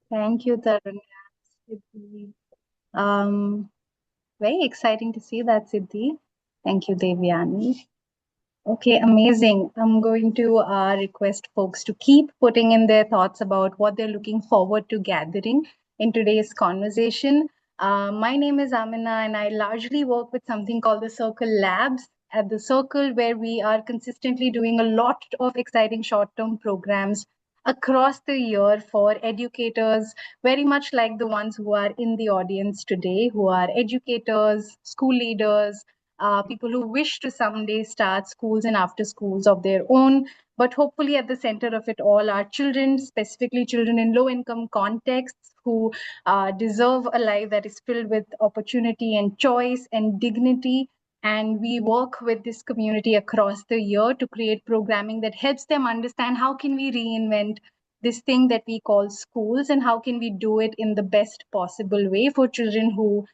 Thank you, Tarun. Siddhi. Um, Very exciting to see that, Siddhi. Thank you, Devyani. Okay, amazing. I'm going to request folks to keep putting in their thoughts about what they're looking forward to gathering in today's conversation. My name is Amina, and I largely work with something called the Circle Labs. At the Circle, where we are consistently doing a lot of exciting short term programs across the year for educators, very much like the ones who are in the audience today, who are educators, school leaders, people who wish to someday start schools and after schools of their own. But hopefully, at the center of it all are children, specifically children in low income contexts who deserve a life that is filled with opportunity and choice and dignity. And we work with this community across the year to create programming that helps them understand how can we reinvent this thing that we call schools and how can we do it in the best possible way for children who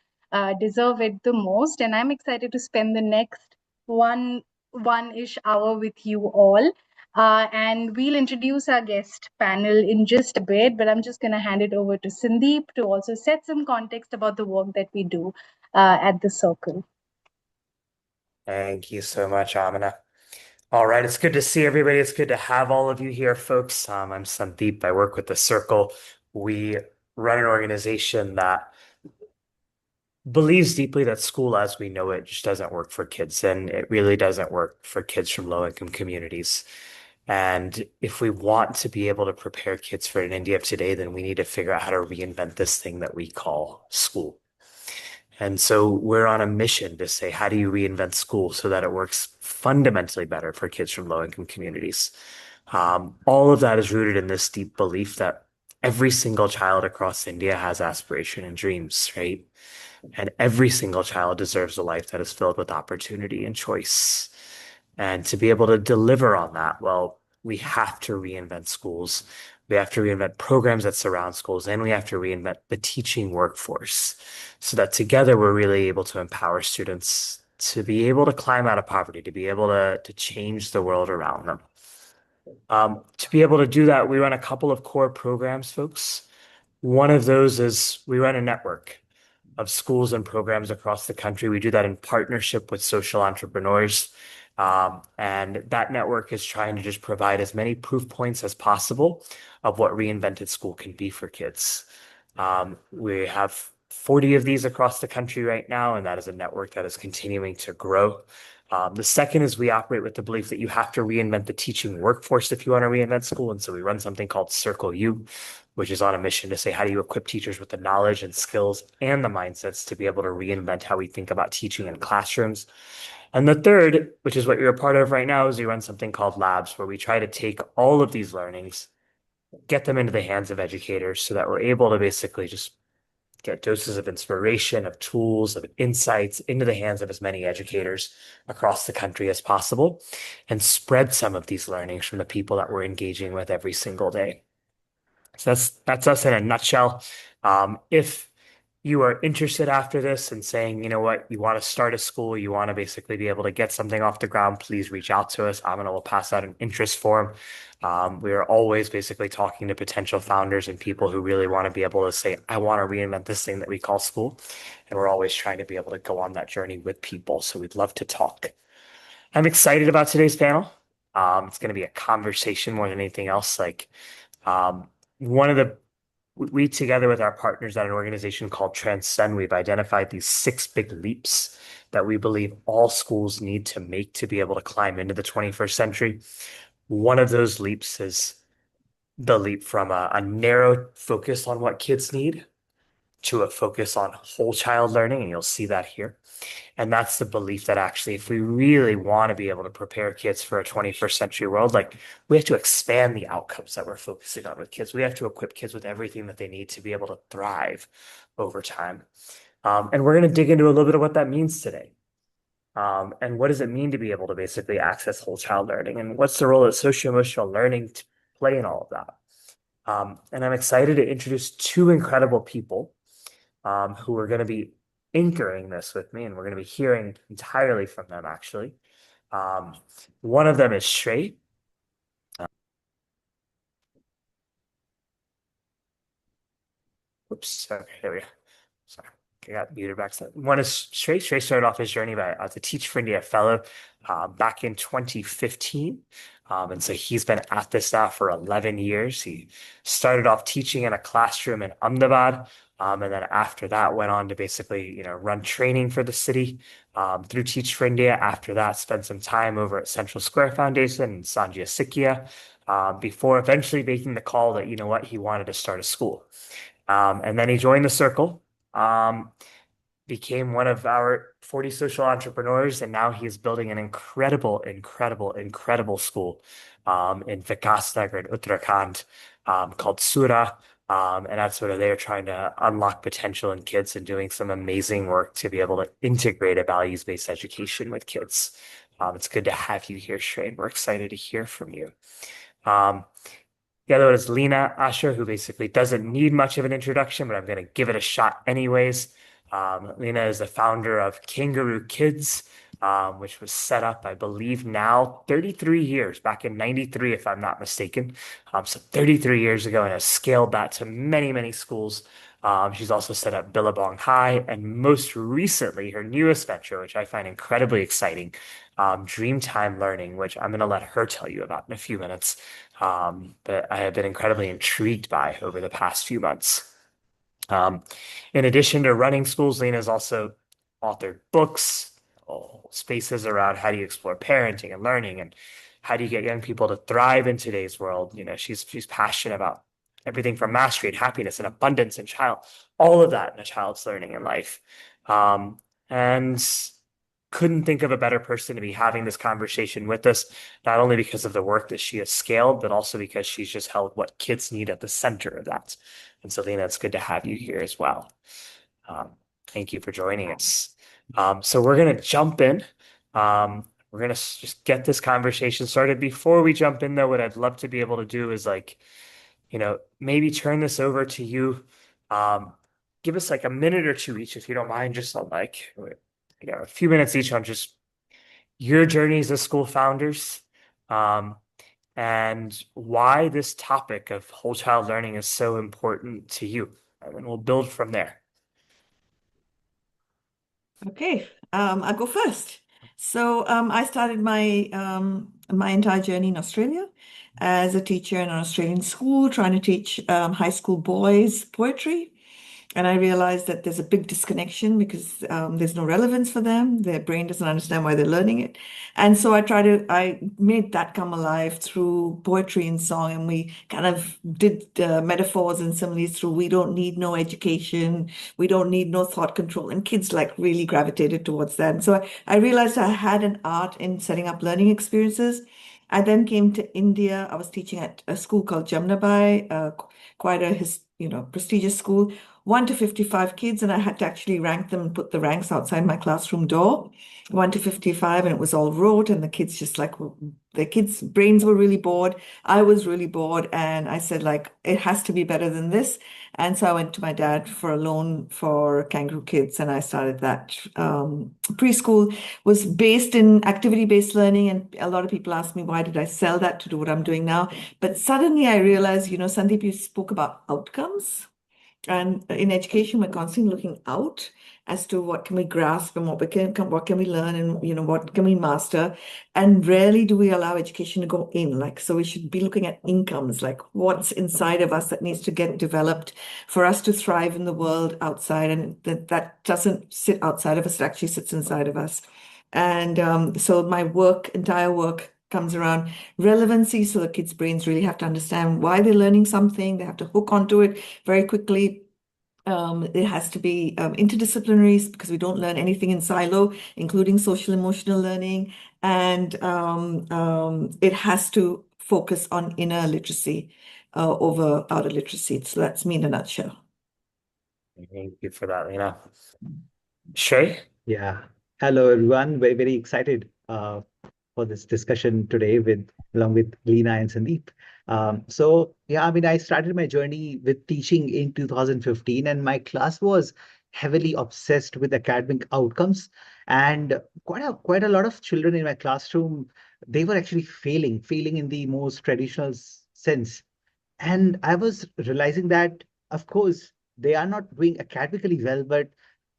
deserve it the most. And I'm excited to spend the next one-ish hour with you all. And we'll introduce our guest panel in just a bit, but I'm just going to hand it over to Sandeep to also set some context about the work that we do at the Circle. Thank you so much, Amina. All right, it's good to see everybody. It's good to have all of you here, folks. I'm Sandeep. I work with the Circle. We run an organization that believes deeply that school as we know it just doesn't work for kids, and it really doesn't work for kids from low-income communities. And if we want to be able to prepare kids for an India of today, then we need to figure out how to reinvent this thing that we call school. And so we're on a mission to say, how do you reinvent school so that it works fundamentally better for kids from low-income communities? All of that is rooted in this deep belief that every single child across India has aspiration and dreams, right? And every single child deserves a life that is filled with opportunity and choice. And to be able to deliver on that, well, we have to reinvent schools. We have to reinvent programs that surround schools, and we have to reinvent the teaching workforce so that together we're really able to empower students to be able to climb out of poverty, to be able to change the world around them. To be able to do that, we run a couple of core programs, folks. One of those is we run a network of schools and programs across the country. We do that in partnership with social entrepreneurs. And that network is trying to just provide as many proof points as possible of what reinvented school can be for kids. We have 40 of these across the country right now, and that is a network that is continuing to grow. The second is we operate with the belief that you have to reinvent the teaching workforce if you want to reinvent school. And so we run something called Circle U, which is on a mission to say, how do you equip teachers with the knowledge and skills and the mindsets to be able to reinvent how we think about teaching in classrooms? And the third, which is what you're a part of right now, is we run something called Labs, where we try to take all of these learnings, get them into the hands of educators so that we're able to basically just get doses of inspiration, of tools, of insights into the hands of as many educators across the country as possible and spread some of these learnings from the people that we're engaging with every single day. So that's us in a nutshell. If you are interested after this and saying, you know what, you want to start a school, you want to basically be able to get something off the ground, please reach out to us. Amina will pass out an interest form. We are always basically talking to potential founders and people who really want to be able to say, I want to reinvent this thing that we call school. And we're always trying to be able to go on that journey with people. So we'd love to talk. I'm excited about today's panel. It's going to be a conversation more than anything else. Um, one of the we together with our partners at an organization called Transcend, we've identified these six big leaps that we believe all schools need to make to be able to climb into the 21st century. One of those leaps is the leap from a narrow focus on what kids need to a focus on whole child learning, and you'll see that here. And that's the belief that actually, if we really want to be able to prepare kids for a 21st century world, like we have to expand the outcomes that we're focusing on with kids. We have to equip kids with everything that they need to be able to thrive over time. And we're going to dig into a little bit of what that means today. And what does it mean to be able to basically access whole child learning? And what's the role of socio-emotional learning to play in all of that? And I'm excited to introduce two incredible people who are going to be anchoring this with me, and we're going to be hearing entirely from them, actually. Um, One of them is Shrey. Oops. Okay, there we go. Sorry, I got muted back. So one is Shrey. Shrey started off his journey as a Teach for India fellow back in 2015. And so he's been at this now for 11 years. He started off teaching in a classroom in Ahmedabad. And then after that, went on to basically, run training for the city through Teach for India. After that, spent some time over at Central Square Foundation in Sanjay Sikya before eventually making the call that, he wanted to start a school. And then he joined the circle, um, became one of our 40 social entrepreneurs, and now he is building an incredible, incredible, incredible school in Vikasnagar in Uttarakhand called Sura. And that's sort of they're trying to unlock potential in kids and doing some amazing work to be able to integrate a values-based education with kids. It's good to have you here, Shrey. We're excited to hear from you. Um, the other one is Lina Ashar, who basically doesn't need much of an introduction, but I'm going to give it a shot anyways. Lina is the founder of Kangaroo Kids, which was set up, I believe, now 33 years, back in 93, if I'm not mistaken. So 33 years ago, and has scaled that to many, many schools. She's also set up Billabong High, and most recently, her newest venture, which I find incredibly exciting, Dreamtime Learning, which I'm going to let her tell you about in a few minutes. But I have been incredibly intrigued by over the past few months. Um, in addition to running schools, Lena has also authored books, spaces around how do you explore parenting and learning, and how do you get young people to thrive in today's world. She's passionate about everything from mastery and happiness and abundance and all of that in a child's learning and life. And couldn't think of a better person to be having this conversation with us, not only because of the work that she has scaled, but also because she's just held what kids need at the center of that. And so, Lena, it's good to have you here as well. Um, Thank you for joining us. So we're going to jump in. We're going to just get this conversation started. Before we jump in, though, what I'd love to be able to do is maybe turn this over to you. Um, Give us like a minute or two each, if you don't mind, just on a few minutes each on just your journeys as school founders, um, and why this topic of whole child learning is so important to you. And then we'll build from there. Okay, I'll go first. So I started my entire journey in Australia as a teacher in an Australian school, trying to teach high school boys poetry. And I realized that there's a big disconnection because there's no relevance for them. Their brain doesn't understand why they're learning it. And so I made that come alive through poetry and song. And we kind of did metaphors and similes through we don't need no education, we don't need no thought control. And kids like really gravitated towards that. And so I realized I had an art in setting up learning experiences. I then came to India. I was teaching at a school called Jamnabai, quite a prestigious school, 1 to 55 kids, and I had to actually rank them and put the ranks outside my classroom door, 1 to 55, and it was all rote, and the kids the kids' brains were really bored. I was really bored, and I said, it has to be better than this. And so I went to my dad for a loan for Kangaroo Kids, and I started that. Preschool was based in activity-based learning, and a lot of people ask me, why did I sell that to do what I'm doing now? But suddenly I realized, Sandeep, you spoke about outcomes. And in education, we're constantly looking out as to what can we grasp and what can we learn and what can we master. And rarely do we allow education to go in. So we should be looking at incomes, like what's inside of us that needs to get developed for us to thrive in the world outside. And that doesn't sit outside of us, it actually sits inside of us. And so my entire work comes around relevancy. So the kids' brains really have to understand why they're learning something. They have to hook onto it very quickly. It has to be interdisciplinary because we don't learn anything in silo, including social emotional learning. And it has to focus on inner literacy over outer literacy. So that's me in a nutshell. Thank you for that, Lena. Shrey? Yeah. Hello, everyone. Very, very excited for this discussion today along with Lina and Sandeep. So yeah, I mean, I started my journey with teaching in 2015, and my class was heavily obsessed with academic outcomes. And quite a lot of children in my classroom, they were actually failing in the most traditional sense. And I was realizing that, of course, they are not doing academically well, but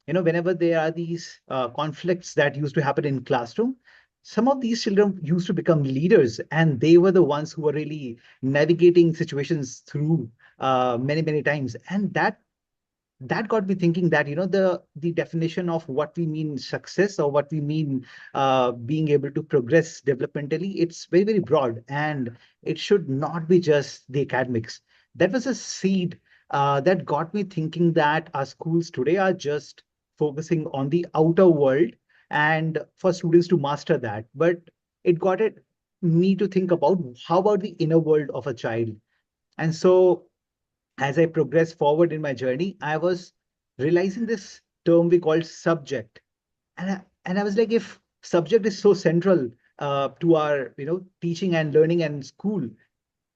whenever there are these conflicts that used to happen in classroom, some of these children used to become leaders, and they were the ones who were really navigating situations through many, many times. And that got me thinking that the definition of what we mean success, or what we mean being able to progress developmentally, it's very, very broad, and it should not be just the academics. That was a seed that got me thinking that our schools today are just focusing on the outer world and for students to master that, but it me to think about how about the inner world of a child. And so as I progressed forward in my journey, I was realizing this term we call subject. And I was like, if subject is so central to our, teaching and learning and school,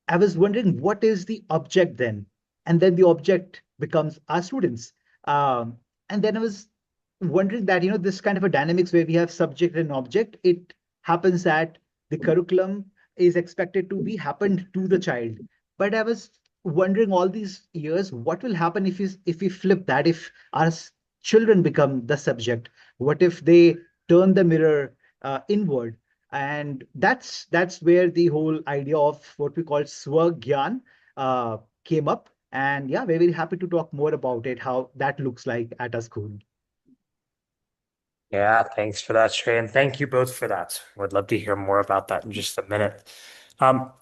I was wondering what is the object then? And then the object becomes our students. And then I was wondering that, this kind of a dynamics where we have subject and object, it happens that the curriculum is expected to be happened to the child. But I was wondering all these years, what will happen if we flip that, if our children become the subject? What if they turn the mirror inward? And that's where the whole idea of what we call swagyan came up. And yeah, we're very happy to talk more about it, how that looks like at a school. Yeah, thanks for that, Shrey, and thank you both for that. Would love to hear more about that in just a minute.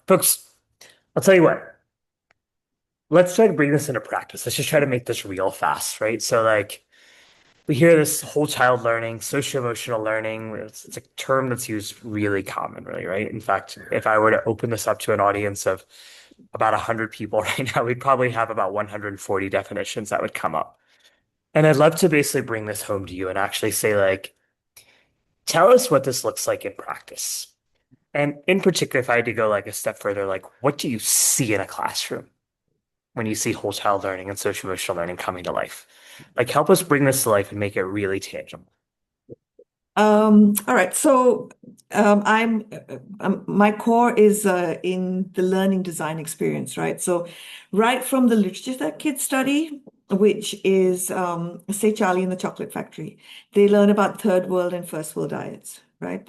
Folks, I'll tell you what. Let's try to bring this into practice. Let's just try to make this real fast, right? So, like, we hear this whole child learning, social emotional learning. It's a term that's used really commonly, right? In fact, if I were to open this up to an audience of about 100 people right now, we'd probably have about 140 definitions that would come up. And I'd love to basically bring this home to you and actually say, like, tell us what this looks like in practice. And in particular, if I had to go like a step further, like, what do you see in a classroom when you see whole child learning and social emotional learning coming to life? Like, help us bring this to life and make it really tangible. All right. So my core is in the learning design experience, right? So right from the literature that kids study, which is say Charlie and the Chocolate Factory, they learn about third world and first world diets, right?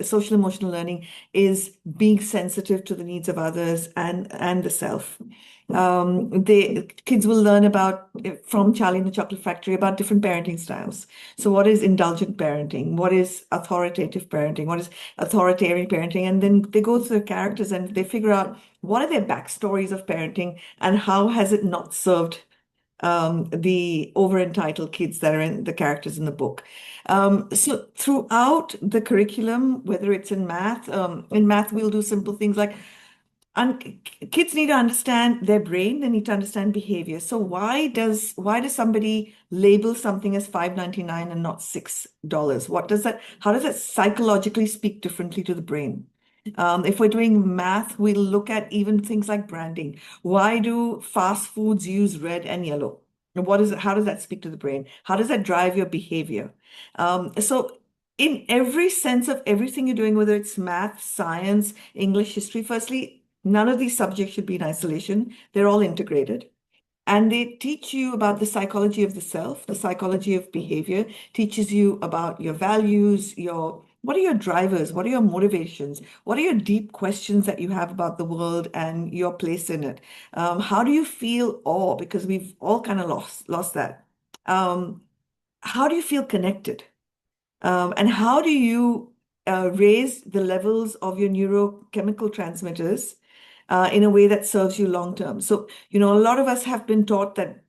Social emotional learning is being sensitive to the needs of others and the self. Kids will learn about from Charlie and the Chocolate Factory about different parenting styles. So what is indulgent parenting? What is authoritative parenting? What is authoritarian parenting? And then they go through the characters and they figure out what are their backstories of parenting and how has it not served the over-entitled kids that are in the characters in the book. So throughout the curriculum, whether it's in math, we'll do simple things like kids need to understand their brain, they need to understand behavior. So why does somebody label something as $5.99 and not $6? How does that psychologically speak differently to the brain? If we're doing math, we'll look at even things like branding. Why do fast foods use red and yellow? And how does that speak to the brain? How does that drive your behavior? So in every sense of everything you're doing, whether it's math, science, English, history, firstly, none of these subjects should be in isolation. They're all integrated. And they teach you about the psychology of the self, the psychology of behavior, teaches you about your values, what are your drivers, what are your motivations, what are your deep questions that you have about the world and your place in it. How do you feel awe? Because we've all kind of lost that. How do you feel connected? And how do you raise the levels of your neurochemical transmitters in a way that serves you long term? So, a lot of us have been taught that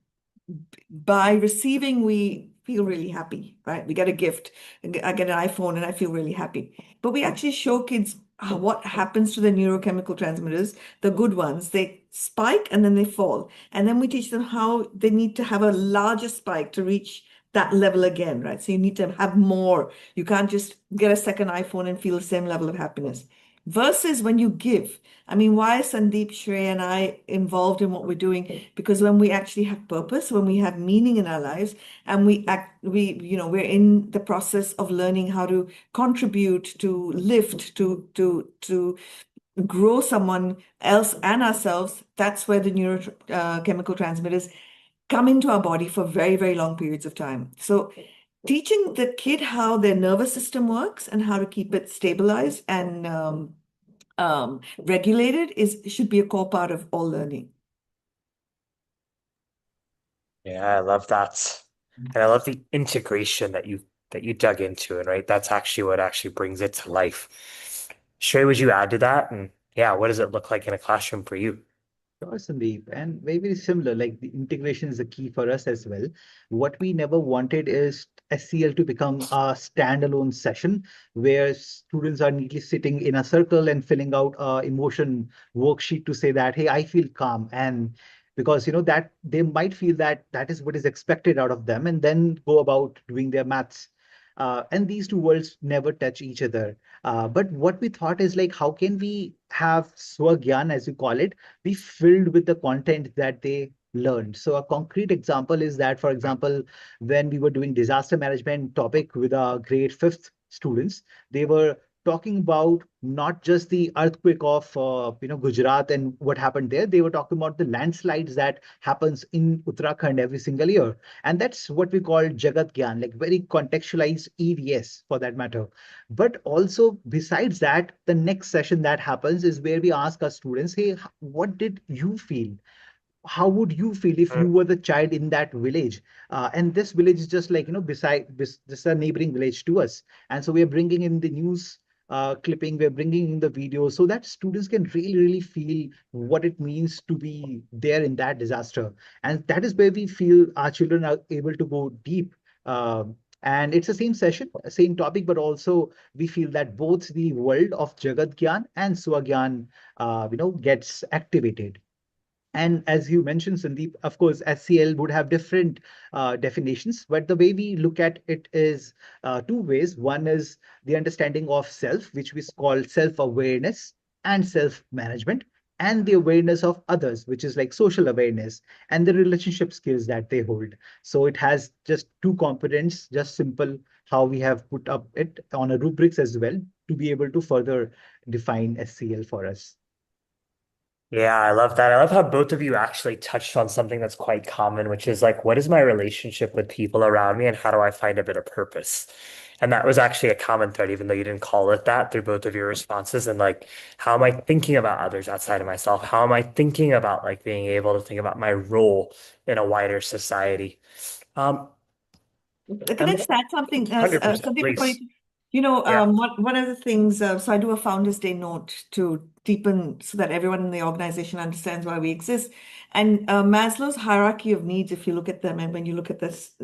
by receiving, we feel really happy, right? We get a gift, I get an iPhone and I feel really happy. But we actually show kids what happens to the neurochemical transmitters, the good ones. They spike and then they fall. And then we teach them how they need to have a larger spike to reach that level again, right? So you need to have more. You can't just get a second iPhone and feel the same level of happiness. Versus when you give. I mean, why is Sandeep, Shrey, and I involved in what we're doing? Because when we actually have purpose, when we have meaning in our lives, and we're in the process of learning how to contribute, to lift, to grow someone else and ourselves, that's where the neurochemical transmitters come into our body for very, very long periods of time. So teaching the kid how their nervous system works and how to keep it stabilized and regulated should be a core part of all learning. Yeah, I love that. And I love the integration that you dug into it, right? That's actually what actually brings it to life. Shrey, would you add to that? And yeah, what does it look like in a classroom for you? Sure, Sandeep, and very, very similar. Like the integration is the key for us as well. What we never wanted is SCL to become a standalone session where students are neatly sitting in a circle and filling out a emotion worksheet to say that, hey, I feel calm. And because that they might feel that that is what is expected out of them, and then go about doing their maths. And these two worlds never touch each other. But what we thought is like, how can we have Swagyan, as you call it, be filled with the content that they learned. So a concrete example is that, for example, when we were doing disaster management topic with our grade fifth students, they were talking about not just the earthquake of Gujarat and what happened there. They were talking about the landslides that happens in Uttarakhand every single year, and that's what we call Jagat Gyan, like very contextualized EVS for that matter. But also, besides that, the next session that happens is where we ask our students, hey, what did you feel? How would you feel if you were the child in that village? And this village is just like, this is a neighboring village to us. And so we are bringing in the news clipping, we're bringing in the video so that students can really, really feel what it means to be there in that disaster. And that is where we feel our children are able to go deep. And it's the same session, same topic, but also we feel that both the world of Jagat Gyan and Swagyan, gets activated. And as you mentioned, Sandeep, of course, SCL would have different definitions, but the way we look at it is two ways. One is the understanding of self, which we call self-awareness and self-management, and the awareness of others, which is like social awareness and the relationship skills that they hold. So it has just two components, just simple how we have put up it on a rubrics as well to be able to further define SCL for us. Yeah, I love that. I love how both of you actually touched on something that's quite common, which is like, what is my relationship with people around me and how do I find a bit of purpose? And that was actually a common thread, even though you didn't call it that through both of your responses. And like, how am I thinking about others outside of myself? How am I thinking about like being able to think about my role in a wider society? Um, Can I and just add something, 100%, Sandeep, before you, please. um, one of the things, so I do a Founders Day note to deepen so that everyone in the organization understands why we exist. And Maslow's hierarchy of needs, if you look at them, and when you look at this,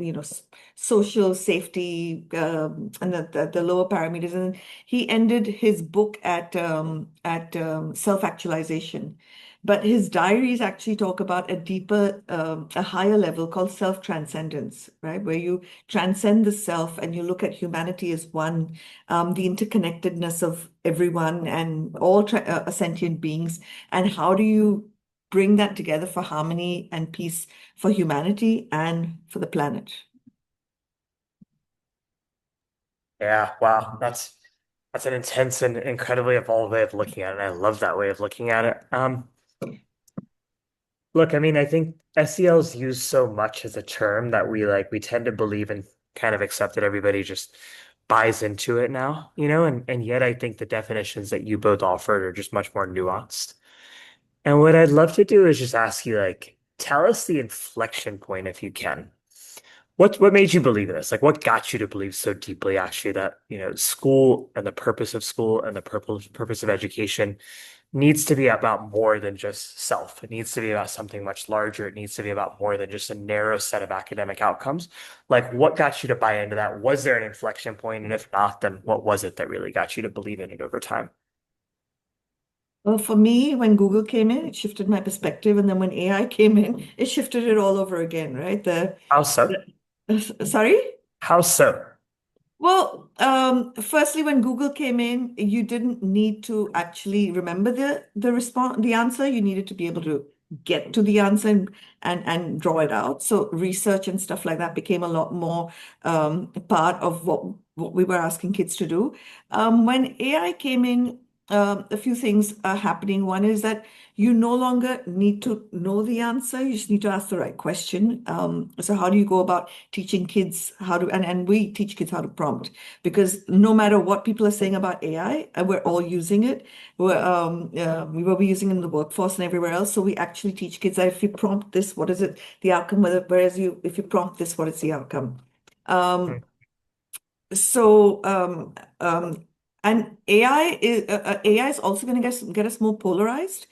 social safety and the lower parameters, and he ended his book at self-actualization. But his diaries actually talk about a deeper, a higher level called self-transcendence, right? Where you transcend the self and you look at humanity as one, the interconnectedness of everyone and all sentient beings, and how do you bring that together for harmony and peace for humanity and for the planet? Yeah, wow. That's an intense and incredibly evolved way of looking at it. And I love that way of looking at it. Look, I mean, I think SEL is used so much as a term that we tend to believe and kind of accept that everybody just buys into it now, and yet I think the definitions that you both offered are just much more nuanced. And what I'd love to do is just ask you, like, tell us the inflection point if you can. What made you believe this? Like, what got you to believe so deeply, actually, that, school and the purpose of school and the purpose of education needs to be about more than just self. It needs to be about something much larger. It needs to be about more than just a narrow set of academic outcomes. Like, what got you to buy into that? Was there an inflection point? And if not, then what was it that really got you to believe in it over time? Well, for me, when Google came in, it shifted my perspective, and then when AI came in, it shifted it all over again, right? How so? Sorry? How so? Well, firstly, when Google came in, you didn't need to actually remember the response, the answer. You needed to be able to get to the answer and draw it out. So research and stuff like that became a lot more part of what we were asking kids to do. When AI came in, a few things are happening. One is that you no longer need to know the answer. You just need to ask the right question. So how do you go about teaching kids how to, and we teach kids how to prompt, because no matter what people are saying about AI, we're all using it. We will be using it in the workforce and everywhere else. So we actually teach kids that if you prompt this, what is it, the outcome? Whereas if you prompt this, what is the outcome? Hmm. So, and AI is also going to get us more polarized.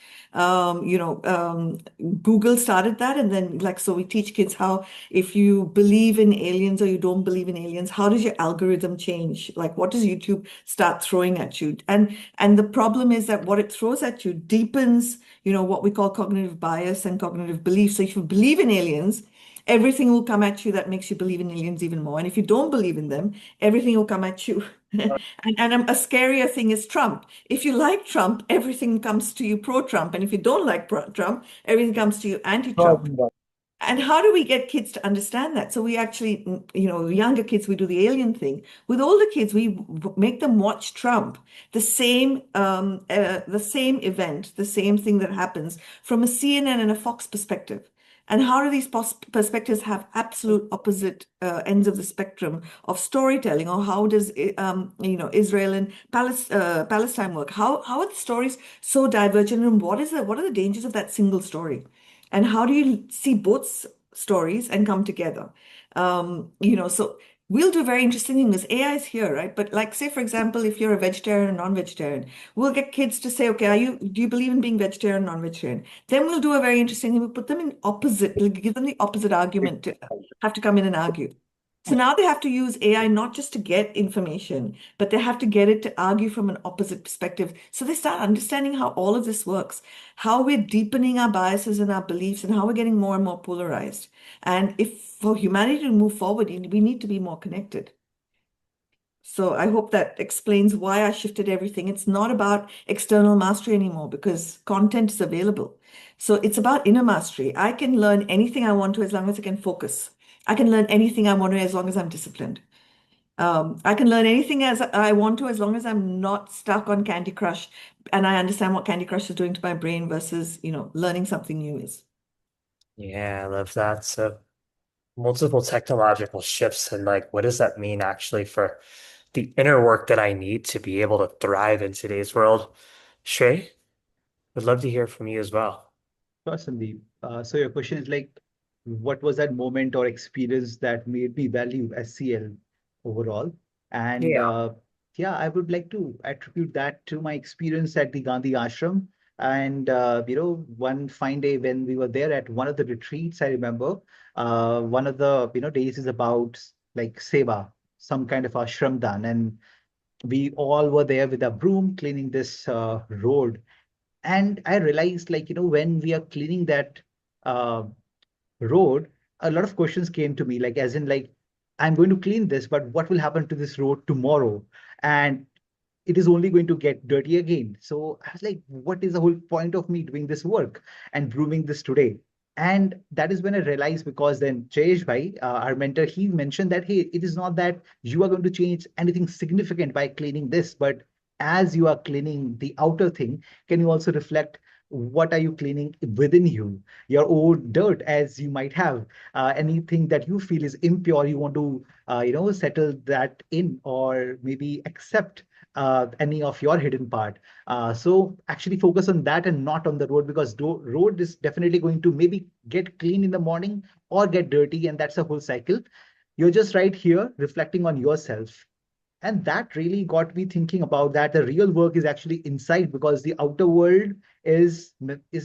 Google started that, and then so we teach kids how, if you believe in aliens or you don't believe in aliens, how does your algorithm change? Like, what does YouTube start throwing at you? And the problem is that what it throws at you deepens, what we call cognitive bias and cognitive belief. So if you believe in aliens, everything will come at you that makes you believe in aliens even more. And if you don't believe in them, everything will come at you. And a scarier thing is Trump. If you like Trump, everything comes to you pro-Trump. And if you don't like Trump, everything comes to you anti-Trump. And how do we get kids to understand that? So we actually, younger kids, we do the alien thing. With older kids, we make them watch Trump, the same event, the same thing that happens from a CNN and a Fox perspective. And how do these perspectives have absolute opposite ends of the spectrum of storytelling? Or how does Israel and Palestine work? How are the stories so divergent, and what are the dangers of that single story? And how do you see both stories and come together? So we'll do very interesting things. AI is here, right? But like, say, for example, if you're a vegetarian or non-vegetarian, we'll get kids to say, okay, do you believe in being vegetarian or non-vegetarian? Then we'll do a very interesting thing. We'll put them in opposite, we'll give them the opposite argument to have to come in and argue. So now they have to use AI not just to get information, but they have to get it to argue from an opposite perspective. So they start understanding how all of this works, how we're deepening our biases and our beliefs, and how we're getting more and more polarized. And if for humanity to move forward, we need to be more connected. So I hope that explains why I shifted everything. It's not about external mastery anymore because content is available. So it's about inner mastery. I can learn anything I want to as long as I can focus. I can learn anything I want to as long as I'm disciplined. I can learn anything as I want to as long as I'm not stuck on Candy Crush and I understand what Candy Crush is doing to my brain versus, learning something new is. Yeah, I love that. So multiple technological shifts, and like, what does that mean actually for the inner work that I need to be able to thrive in today's world? Shrey, would love to hear from you as well. Sure, Sandeep. So your question is like, what was that moment or experience that made me value SCL overall? And Yeah. yeah, I would like to attribute that to my experience at the Gandhi Ashram. And one fine day when we were there at one of the retreats, I remember one of the days is about like seva, some kind of ashram done, and we all were there with a broom cleaning this road. And I realized, like, when we are cleaning that uh, road, a lot of questions came to me, like, as in, like, I'm going to clean this, but what will happen to this road tomorrow? And it is only going to get dirty again. So I was like, what is the whole point of me doing this work and brooming this today? And that is when I realized, because then Jayesh Bhai, our mentor, he mentioned that, hey, it is not that you are going to change anything significant by cleaning this, but as you are cleaning the outer thing, can you also reflect what are you cleaning within you, your own dirt, as you might have anything that you feel is impure, you want to settle that in, or maybe accept any of your hidden part. So actually focus on that and not on the road, because road is definitely going to maybe get clean in the morning or get dirty, and that's a whole cycle. You're just right here reflecting on yourself. And that really got me thinking about that. The real work is actually inside, because the outer world is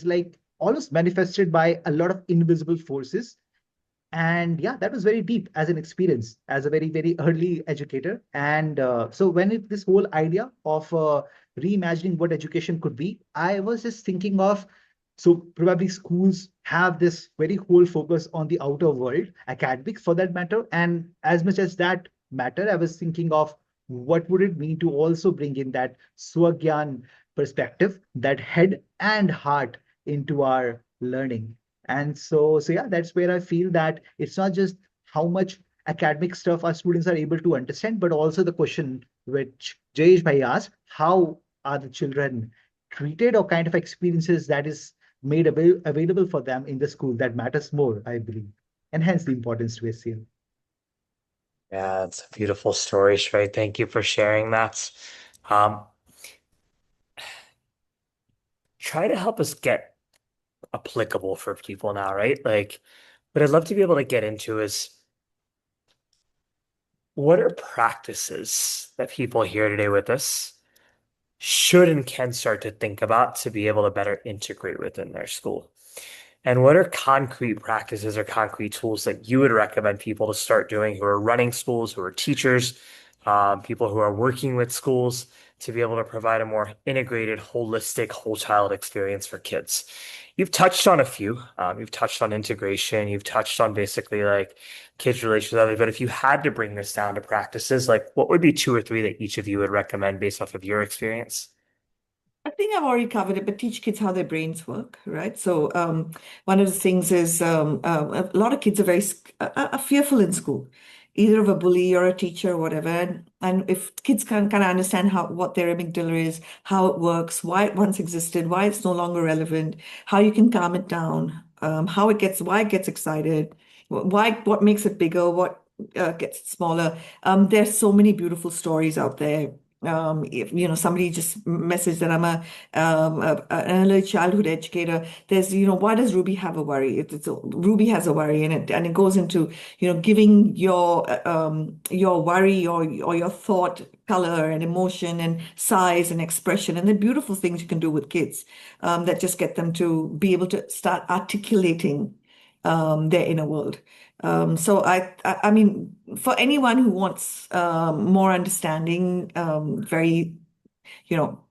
like almost manifested by a lot of invisible forces. And yeah, that was very deep as an experience as a very, very early educator. And so when this whole idea of reimagining what education could be, I was just thinking of, so probably schools have this very whole focus on the outer world, academics for that matter. And as much as that matter, I was thinking of what would it mean to also bring in that swagyan perspective, that head and heart into our learning. And so yeah, that's where I feel that it's not just how much academic stuff our students are able to understand, but also the question which Jayesh Bhai asked, how are the children treated, or kind of experiences that is made available for them in the school that matters more, I believe, and hence the importance to SEL. Yeah, it's a beautiful story, Shrey. Thank you for sharing that. Um, try to help us get applicable for people now, right? Like, what I'd love to be able to get into is what are practices that people here today with us should and can start to think about to be able to better integrate within their school? And what are concrete practices or concrete tools that you would recommend people to start doing who are running schools, who are teachers, people who are working with schools to be able to provide a more integrated, holistic, whole child experience for kids? You've touched on a few. You've touched on integration. You've touched on basically like kids' relations with others. But if you had to bring this down to practices, like what would be two or three that each of you would recommend based off of your experience? I think I've already covered it, but teach kids how their brains work, right? So one of the things is a lot of kids are are fearful in school, either of a bully or a teacher or whatever. And if kids can kind of understand what their amygdala is, how it works, why it once existed, why it's no longer relevant, how you can calm it down, why it gets excited, what makes it bigger, what gets it smaller. There's so many beautiful stories out there. If somebody just messaged that I'm an early childhood educator. There's, why does Ruby have a worry? Ruby has a worry, and it goes into, giving your worry or your thought color and emotion and size and expression, and the beautiful things you can do with kids that just get them to be able to start articulating their inner world. So I mean, for anyone who wants more understanding, very, you know,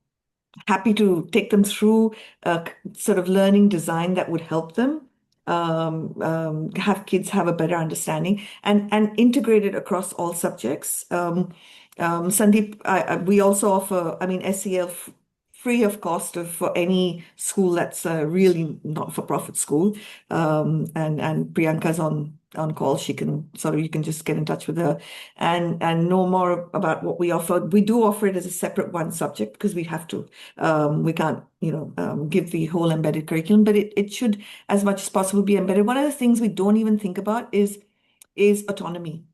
happy to take them through a sort of learning design that would help them have kids have a better understanding and integrate it across all subjects. Sandeep, we also offer, I mean, SEL free of cost for any school that's really not-for-profit school. And Priyanka's on call. She can you can just get in touch with her and know more about what we offer. We do offer it as a separate one subject because we have to. We can't, give the whole embedded curriculum, but it should, as much as possible, be embedded. One of the things we don't even think about is autonomy.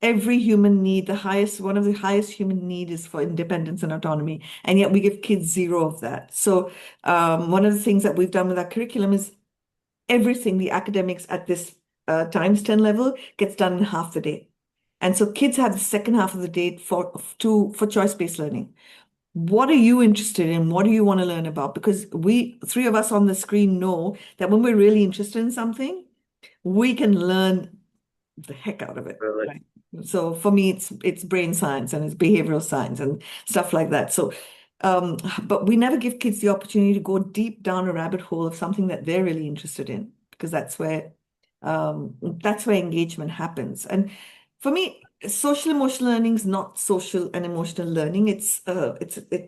Every human need, one of the highest human need is for independence and autonomy, and yet we give kids zero of that. So one of the things that we've done with our curriculum is everything, the academics at this times 10 level gets done in half the day. And so kids have the second half of the day for choice-based learning. What are you interested in? What do you want to learn about? Because we, three of us on the screen, know that when we're really interested in something, we can learn the heck out of it. Really? Right? So for me, it's brain science and it's behavioral science and stuff like that. So, but we never give kids the opportunity to go deep down a rabbit hole of something that they're really interested in, because that's where engagement happens. And for me, social emotional learning is not social and emotional learning. It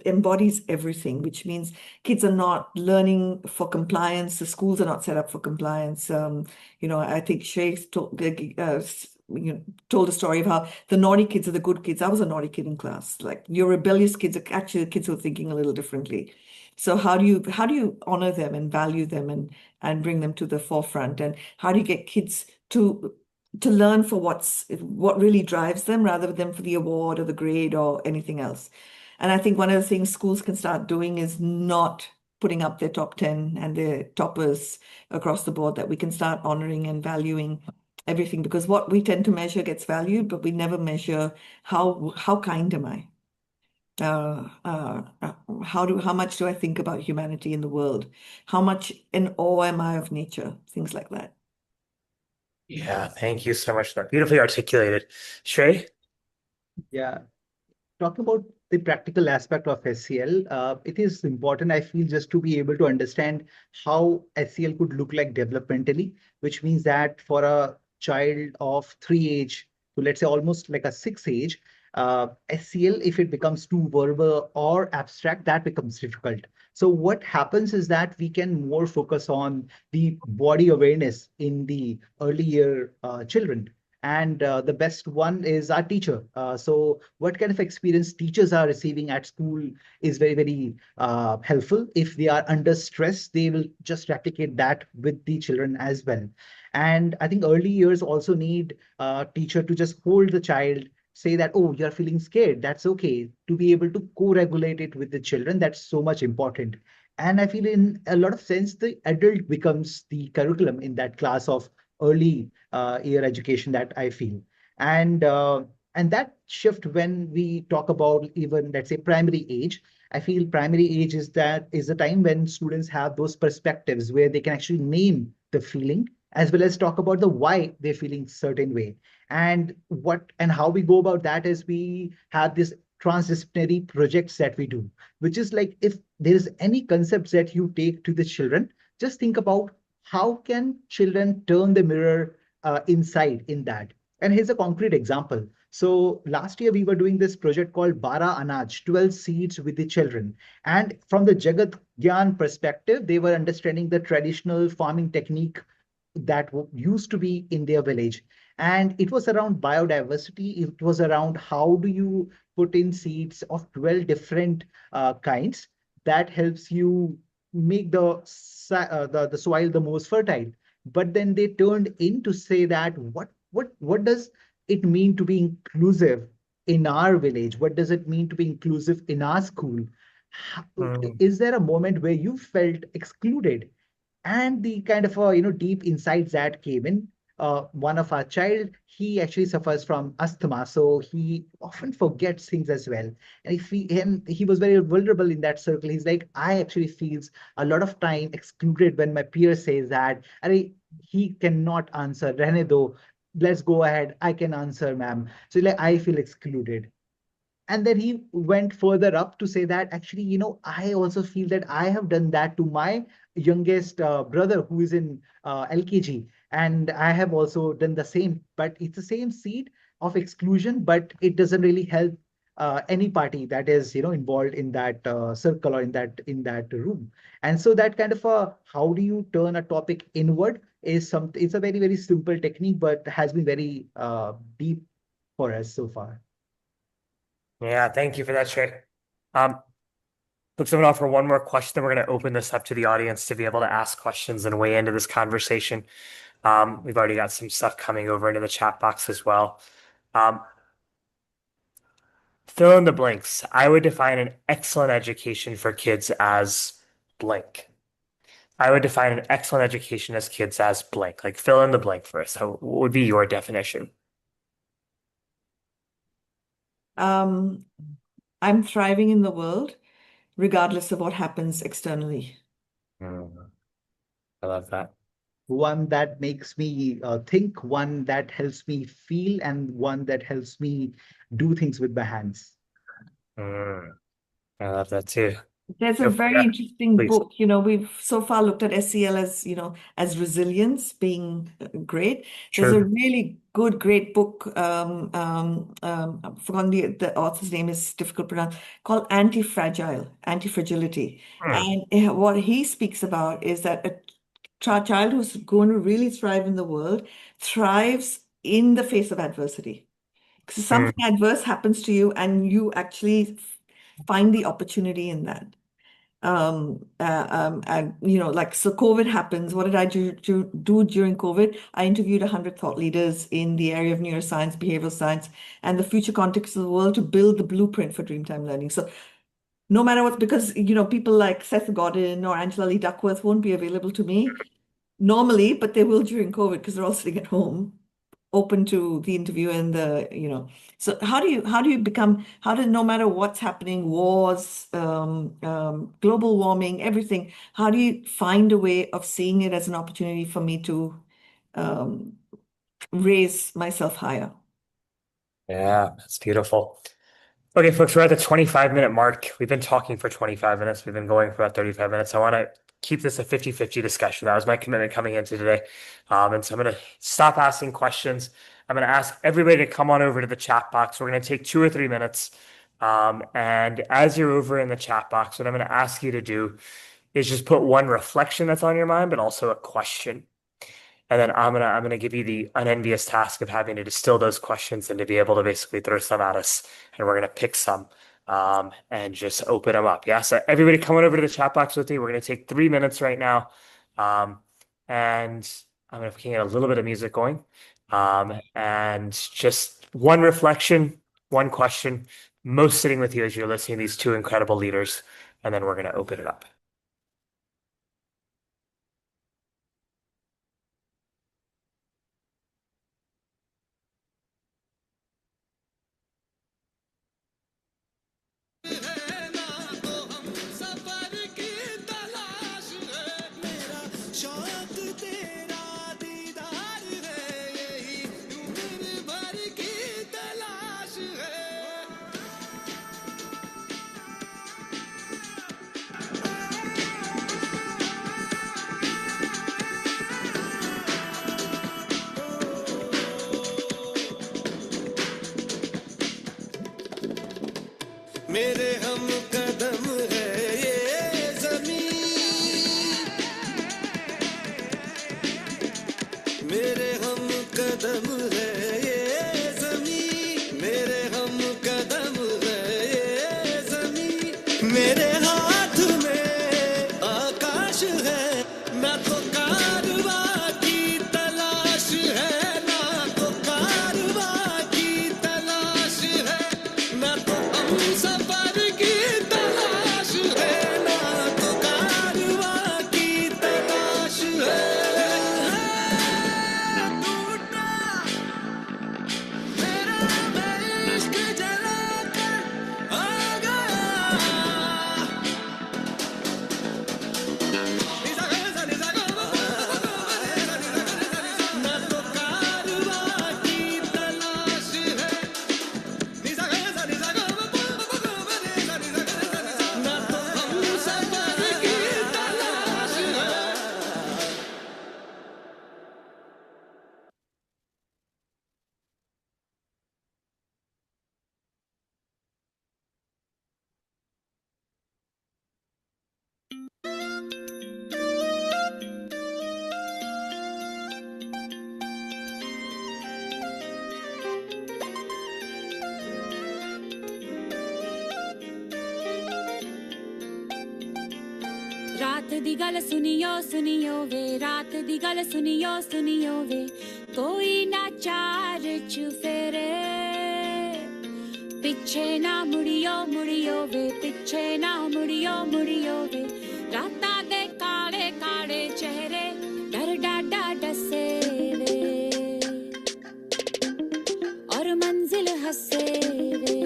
embodies everything, which means kids are not learning for compliance. The schools are not set up for compliance. I think Shrey told a story of how the naughty kids are the good kids. I was a naughty kid in class. Like, your rebellious kids are actually the kids who are thinking a little differently. So how do you honor them and value them and bring them to the forefront? And how do you get kids to learn for what really drives them, rather than for the award or the grade or anything else? And I think one of the things schools can start doing is not putting up their top 10 and their toppers across the board, that we can start honoring and valuing everything, because what we tend to measure gets valued, but we never measure how kind am I? How much do I think about humanity in the world? How much in awe am I of nature? Things like that. Yeah, thank you so much for that. Beautifully articulated. Shrey? Yeah. Talking about the practical aspect of SEL, it is important, I feel, just to be able to understand how SEL could look like developmentally, which means that for a child of 3 age to, let's say, almost like a 6 age, SEL, if it becomes too verbal or abstract, that becomes difficult. So what happens is that we can more focus on the body awareness in the early year children. And the best one is our teacher. So what kind of experience teachers are receiving at school is very, very helpful. If they are under stress, they will just replicate that with the children as well. And I think early years also need a teacher to just hold the child, say that, oh, you're feeling scared. That's okay. To be able to co-regulate it with the children, that's so much important. And I feel in a lot of sense, the adult becomes the curriculum in that class of early year education that I feel. And that shift when we talk about even, let's say, primary age, I feel primary age is the time when students have those perspectives where they can actually name the feeling as well as talk about the why they're feeling certain way. And what and how we go about that is we have this transdisciplinary projects that we do, which is like if there is any concepts that you take to the children, just think about how can children turn the mirror inside in that. And here's a concrete example. So last year we were doing this project called Bara Anaj, 12 seeds with the children. And from the Jagat Gyan perspective, they were understanding the traditional farming technique that used to be in their village. And it was around biodiversity. It was around how do you put in seeds of 12 different kinds that helps you make the soil the most fertile. But then they turned in to say that what does it mean to be inclusive in our village? What does it mean to be inclusive in our school? Mm. Is there a moment where you felt excluded? And the kind of deep insights that came in, one of our child, he actually suffers from asthma, so he often forgets things as well. And if he was very vulnerable in that circle. He's like, I actually feels a lot of time excluded when my peer says that, he cannot answer, rehne do, let's go ahead, I can answer, ma'am. So like I feel excluded. And then he went further up to say that actually, I also feel that I have done that to my youngest brother who is in LKG. And I have also done the same, but it's the same seed of exclusion, but it doesn't really help any party that is, involved in that circle or in that room. And so that kind of how do you turn a topic inward it's a very, very simple technique, but has been very deep for us so far. Yeah, thank you for that, Shrey. Um, Looks, I'm going to offer one more question, then we're going to open this up to the audience to be able to ask questions and weigh into this conversation. We've already got some stuff coming over into the chat box as well. Fill in the blanks. I would define an excellent education for kids as blank. I would define an excellent education as kids as blank. Like fill in the blank for us. So what would be your definition? Um, I'm thriving in the world, regardless of what happens externally. Mm, I love that. One that makes me think, one that helps me feel, and one that helps me do things with my hands. Mm, I love that too. There's a Yep, very yeah, interesting please. book. We've so far looked at SEL as resilience being great. There's a True. really good, great book. I've forgotten the author's name is difficult to pronounce, called Anti-Fragility. Hmm. And what he speaks about is that a child who's going to really thrive in the world thrives in the face of adversity. Because Hmm. something adverse happens to you, and you actually find the opportunity in that. And like, so COVID happens. What did I do during COVID? I interviewed 100 thought leaders in the area of neuroscience, behavioral science, and the future context of the world to build the blueprint for Dreamtime Learning. So no matter what, because people like Seth Godin or Angela Lee Duckworth won't be available to me normally, but they will during COVID because they're all sitting at home, open to the interview and so no matter what's happening, wars, global warming, everything, how do you find a way of seeing it as an opportunity for me to um, raise myself higher? Yeah, that's beautiful. Okay, folks, we're at the 25-minute mark. We've been talking for 25 minutes. We've been going for about 35 minutes. I want to keep this a 50-50 discussion. That was my commitment coming into today. And so I'm going to stop asking questions. I'm going to ask everybody to come on over to the chat box. We're going to take 2 or 3 minutes. And as you're over in the chat box, what I'm going to ask you to do is just put one reflection that's on your mind, but also a question. And then I'm gonna give you the unenvious task of having to distill those questions and to be able to basically throw some at us. And we're gonna pick some and just open them up. Yeah. So everybody come on over to the chat box with me. We're gonna take 3 minutes right now. Um, and I'm gonna get a little bit of music going. And just one reflection, one question, most sitting with you as you're listening to these two incredible leaders, and then we're gonna open it up. मेरे हम कदम है ये ज़मीन, मेरे हम कदम है ये ज़मीन, मेरे हम कदम है ये ज़मीन, मेरे हाथ में आकाश है, ना तो कारवा की तलाश है, ना तो कारवा की तलाश है, ना तो हम सफर की तलाश है, ना तो कारवा की तलाश है। टूटा मेरा मैं इश्क जला कर आ गया, ना तो कारवा की तलाश है, ना तो हम सफर की तलाश है। रात दी गल सुनियो सुनियो वे, रात दी गल सुनियो सुनियो वे, कोई ना चार चुफेरे, पिछे ना मुड़ियो मुड़ियो वे, पिछे ना मुड़ियो मुड़ियो वे, राता दे काले काले चेहरे, डर डाडा डसे वे, और मंजिल हसे वे,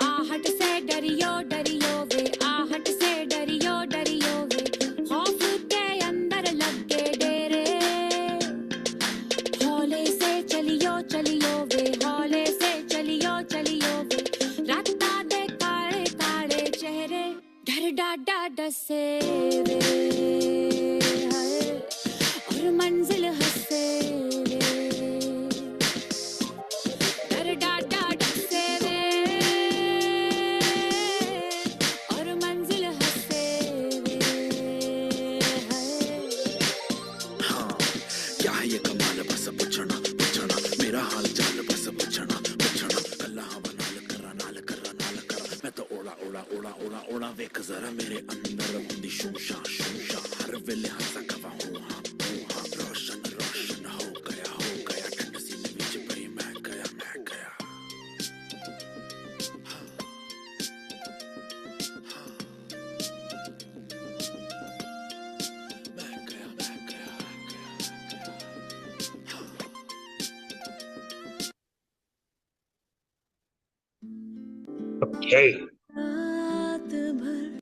आहट से डरियो डरियो वे, आहट से डरियो डरियो वे, खौफ के अंदर लगे डेरे, हौले से चलियो चलियो वे, हौले से चलियो चलियो वे, राता दे काले काले चेहरे, डर डाडा डसे वे, हाय, और मंजिल हसे वे, डर डाडा डसे वे, और मंजिल हसे वे, हाय। हाँ, क्या है ये कमाल बस पूछना पूछना, मेरा हाल चाल बस पूछना पूछना, कल्ला हवा नाल करा, मैं तो ओड़ा ओड़ा ओड़ा ओड़ा ओड़ा, वेख जरा मेरे अंदर हुंदी शूशा शूशा, हर वेले हंसा कवा हूँ हाँ, रोशन रोशन हो गया, ठंड सीने विच पई मैं गया, मैं गया। Okay. रात भर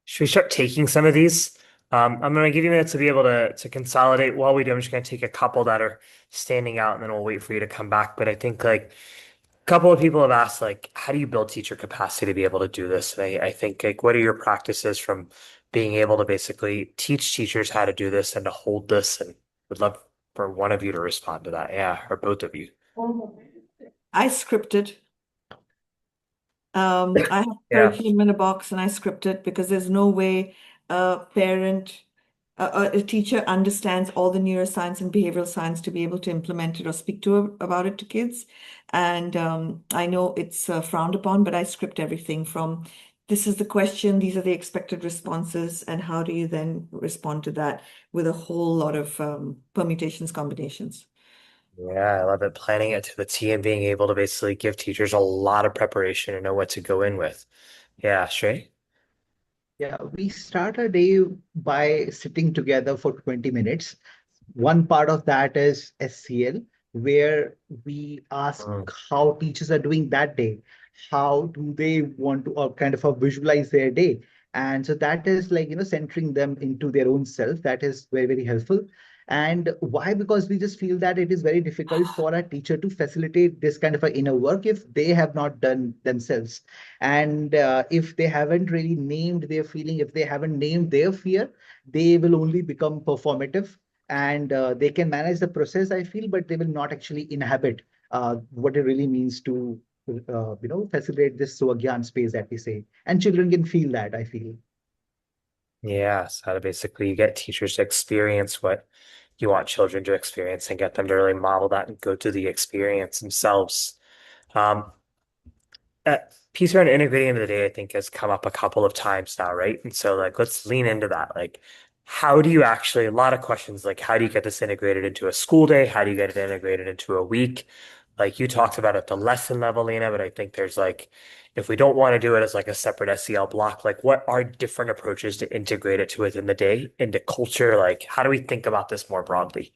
Should we start taking some of these? I'm going to give you minutes to be able to consolidate. While we do, I'm just going to take a couple that are standing out, and then we'll wait for you to come back. But I think like a couple of people have asked, like, how do you build teacher capacity to be able to do this? And I think like, what are your practices from being able to basically teach teachers how to do this and to hold this? And would love for one of you to respond to that. Yeah, or both of you. I scripted. I have Yeah. curriculum in a box and I script it because there's no way a parent, a teacher understands all the neuroscience and behavioral science to be able to implement it or speak about it to kids. And I know it's frowned upon, but I script everything from this is the question, these are the expected responses, and how do you then respond to that with a whole lot of permutations, combinations. Yeah, I love it. Planning it to the T and being able to basically give teachers a lot of preparation and know what to go in with. Yeah, Shrey? Yeah, we start our day by sitting together for 20 minutes. One part of that is SCL, where we ask Mm, how teachers are doing that day. How do they want to kind of visualize their day? And so that is like, centering them into their own self. That is very, very helpful. And why? Because we just feel that it is very difficult for a teacher to facilitate this kind of a inner work if they have not done themselves. And if they haven't really named their feeling, if they haven't named their fear, they will only become performative, and they can manage the process, I feel, but they will not actually inhabit what it really means to facilitate this swagyan space that we say, and children can feel that, I feel. yeah, so how to basically get teachers to experience what you want children to experience and get them to really model that and go through the experience themselves. Um, Piece around integrating into the day, I think, has come up a couple of times now, right? And so, like, let's lean into that. Like, how do you actually, a lot of questions, like, how do you get this integrated into a school day? How do you get it integrated into a week? Like, you talked about at the lesson level, Lina, but I think there's like, if we don't want to do it as like a separate SEL block, like, what are different approaches to integrate it to within the day, into culture? Like, how do we think about this more broadly?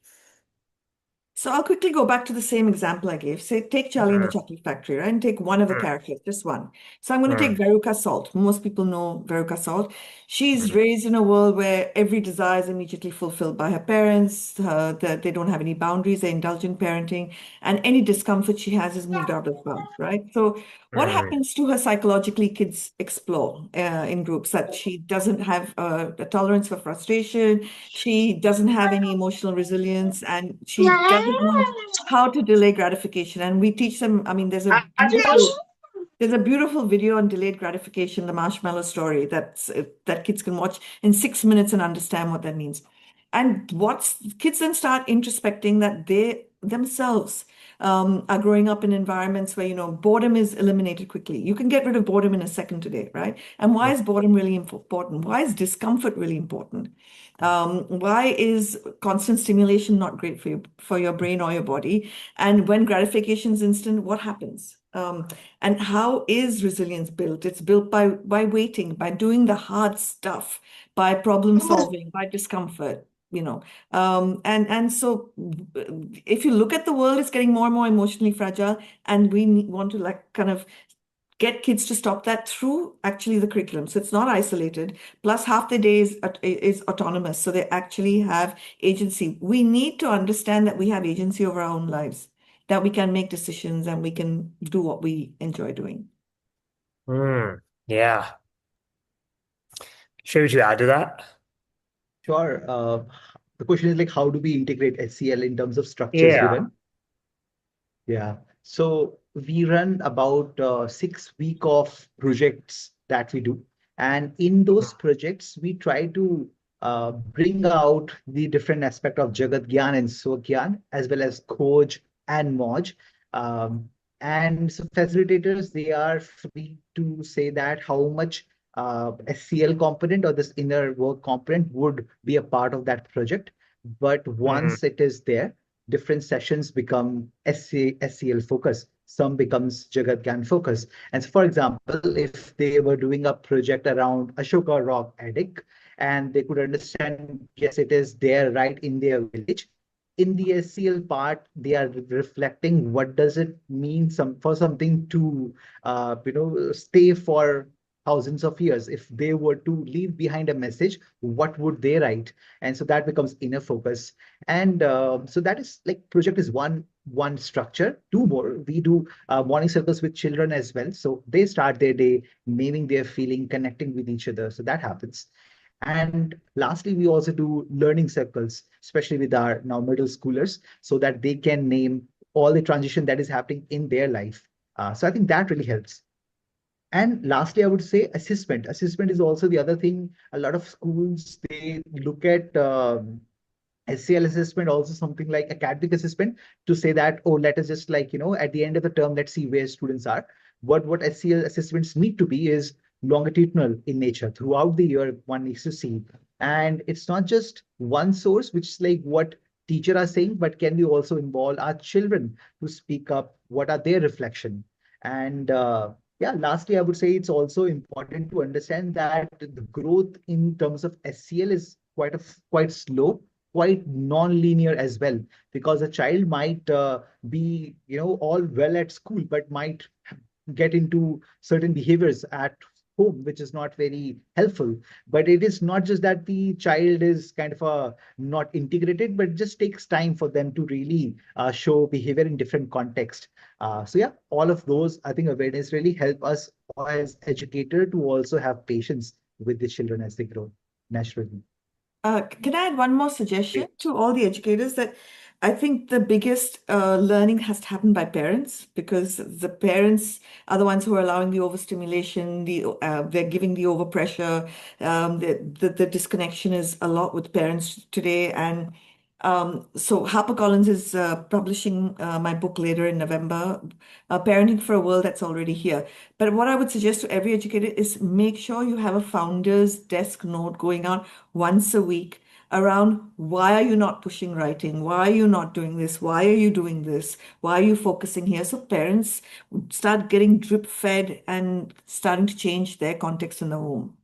So I'll quickly go back to the same example I gave. Say, take Charlie in the Mm, Chocolate Factory, right? And take one of the mm, characters, just one. So I'm going to take mm, Veruca Salt. Most people know Veruca Salt. She's mm, raised in a world where every desire is immediately fulfilled by her parents, that they don't have any boundaries, they're indulgent parenting, and any discomfort she has is moved out of bounds, right? So what mm, happens to her psychologically? Kids explore in groups that she doesn't have a tolerance for frustration. She doesn't have any emotional resilience, and she doesn't know how to delay gratification. And we teach them, I mean, there's a beautiful video on delayed gratification, the marshmallow story, that kids can watch in 6 minutes and understand what that means. And what's kids then start introspecting that they themselves are growing up in environments where, boredom is eliminated quickly. You can get rid of boredom in a second today, right? And why is boredom really important? Why is discomfort really important? Why is constant stimulation not great for your brain or your body? And when gratification is instant, what happens? And how is resilience built? It's built by waiting, by doing the hard stuff, by problem solving, by discomfort. And so if you look at the world, it's getting more and more emotionally fragile, and we want to like kind of get kids to stop that through actually the curriculum. So it's not isolated. Plus, half the day is autonomous. So they actually have agency. We need to understand that we have agency over our own lives, that we can make decisions and we can do what we enjoy doing. yeah. Shrey, would you add to that? Sure. The question is like, how do we integrate SCL in terms of structures we Yeah. run? Yeah. So we run about 6 week of projects that we do. And in those projects, we try to bring out the different aspect of Jagat Gyan and Swagyan, as well as Khoj and Moj. Um, and so facilitators, they are free to say that how much SCL component or this inner work component would be a part of that project. But Mm, once it is there, different sessions become SCL focus. Some becomes Jagat Gyan focus. And so, for example, if they were doing a project around Ashoka rock addict, and they could understand, yes, it is there right in their village. In the SCL part, they are reflecting what does it mean for something to stay for thousands of years. If they were to leave behind a message, what would they write? And so that becomes inner focus. And so that is like project is one structure. Two more, we do morning circles with children as well. So they start their day naming their feeling, connecting with each other. So that happens. And lastly, we also do learning circles, especially with our now middle schoolers, so that they can name all the transition that is happening in their life. So I think that really helps. And lastly, I would say assessment. Assessment is also the other thing. A lot of schools, they look at SCL assessment, also something like academic assessment, to say that, oh, let us just like, at the end of the term, let's see where students are. What SCL assessments need to be is longitudinal in nature. Throughout the year, one needs to see. And it's not just one source, which is like what teacher are saying, but can we also involve our children to speak up? What are their reflection? And yeah, lastly, I would say it's also important to understand that the growth in terms of SCL is quite slow, quite non-linear as well, because a child might be all well at school but might get into certain behaviors at home which is not very helpful. But it is not just that the child is kind of not integrated, but it just takes time for them to really show behavior in different context. So yeah, all of those, I think awareness really help us as educator to also have patience with the children as they grow naturally. Can I add one more suggestion to all the educators that I think the biggest learning has to happen by parents, because the parents are the ones who are allowing the overstimulation, they're giving the overpressure. The disconnection is a lot with parents today, and so HarperCollins is publishing my book later in November, Parenting for a World That's Already Here. But what I would suggest to every educator is make sure you have a founder's desk note going out once a week around why are you not pushing writing? Why are you not doing this? Why are you doing this? Why are you focusing here? So parents start getting drip fed and starting to change their context in the home.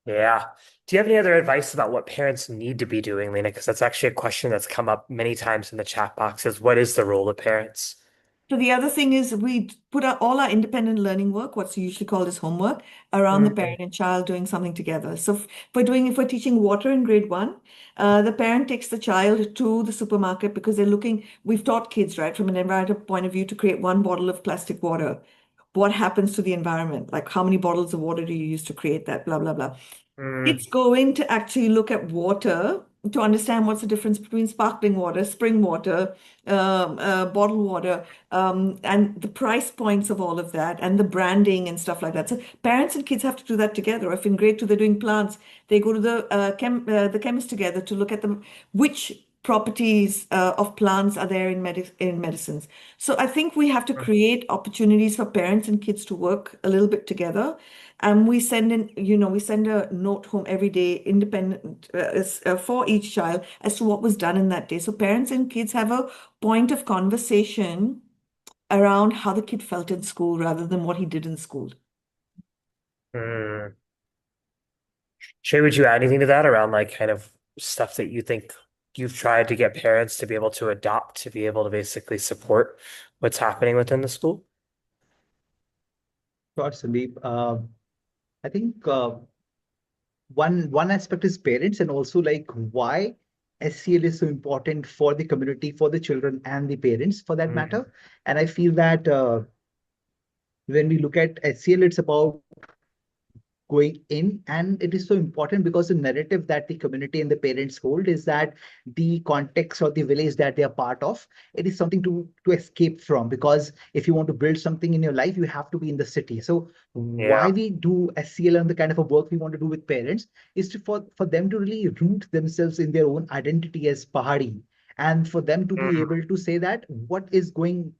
Yeah. Do you have any other advice about what parents need to be doing, Lena? Because that's actually a question that's come up many times in the chat boxes. What is the role of parents? So the other thing is we put all our independent learning work, what's usually called as homework, around the Mm, parent and child doing something together. So if we're teaching water in grade one, the parent takes the child to the supermarket because we've taught kids, right, from an environmental point of view to create one bottle of plastic water. What happens to the environment? Like how many bottles of water do you use to create that? Blah, blah, blah. mm, It's going to actually look at water to understand what's the difference between sparkling water, spring water, bottled water, and the price points of all of that, and the branding and stuff like that. So parents and kids have to do that together. If in grade two they're doing plants, they go to the chemist together to look at which properties of plants are there in medicines. So I think we have to mm, create opportunities for parents and kids to work a little bit together. And we send a note home every day, independent for each child as to what was done in that day. So parents and kids have a point of conversation around how the kid felt in school rather than what he did in school. mm. Shay, would you add anything to that around like kind of stuff that you think you've tried to get parents to be able to adopt, to be able to basically support what's happening within the school? Sure, Sandeep. I think one aspect is parents, and also like why SCL is so important for the community, for the children and the parents for that Mm, matter. And I feel that when we look at SCL, it's about going in, and it is so important because the narrative that the community and the parents hold is that the context or the village that they are part of, it is something to escape from, because if you want to build something in your life, you have to be in the city. So why yeah. we do SCL and the kind of a work we want to do with parents is for them to really root themselves in their own identity as Pahadi, and for them to be Mm, able to say that what is going